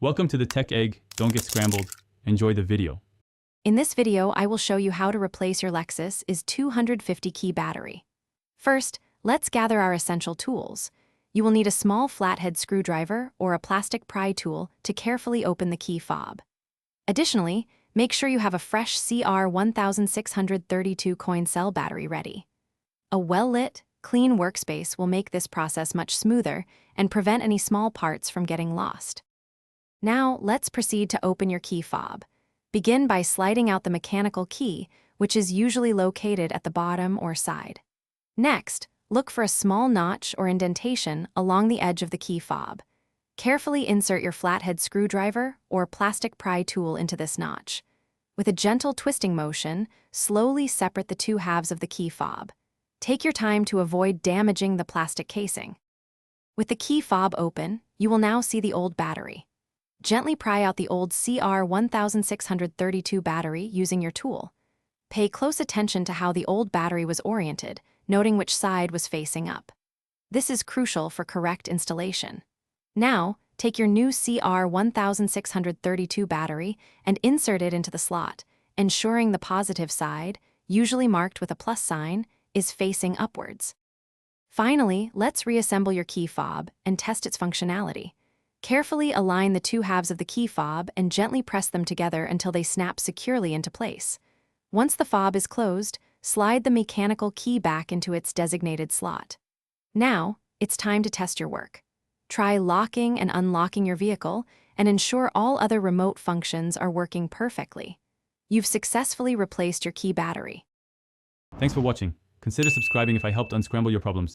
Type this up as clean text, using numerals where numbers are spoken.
Welcome to the Tech Egg. Don't get scrambled. Enjoy the video. In this video, I will show you how to replace your Lexus IS250 key battery. First, let's gather our essential tools. You will need a small flathead screwdriver or a plastic pry tool to carefully open the key fob. Additionally, make sure you have a fresh CR1632 coin cell battery ready. A well-lit, clean workspace will make this process much smoother and prevent any small parts from getting lost. Now, let's proceed to open your key fob. Begin by sliding out the mechanical key, which is usually located at the bottom or side. Next, look for a small notch or indentation along the edge of the key fob. Carefully insert your flathead screwdriver or plastic pry tool into this notch. With a gentle twisting motion, slowly separate the two halves of the key fob. Take your time to avoid damaging the plastic casing. With the key fob open, you will now see the old battery. Gently pry out the old CR1632 battery using your tool. Pay close attention to how the old battery was oriented, noting which side was facing up. This is crucial for correct installation. Now, take your new CR1632 battery and insert it into the slot, ensuring the positive side, usually marked with a plus sign, is facing upwards. Finally, let's reassemble your key fob and test its functionality. Carefully align the two halves of the key fob and gently press them together until they snap securely into place. Once the fob is closed, slide the mechanical key back into its designated slot. Now, it's time to test your work. Try locking and unlocking your vehicle and ensure all other remote functions are working perfectly. You've successfully replaced your key battery. Thanks for watching. Consider subscribing if I helped unscramble your problems.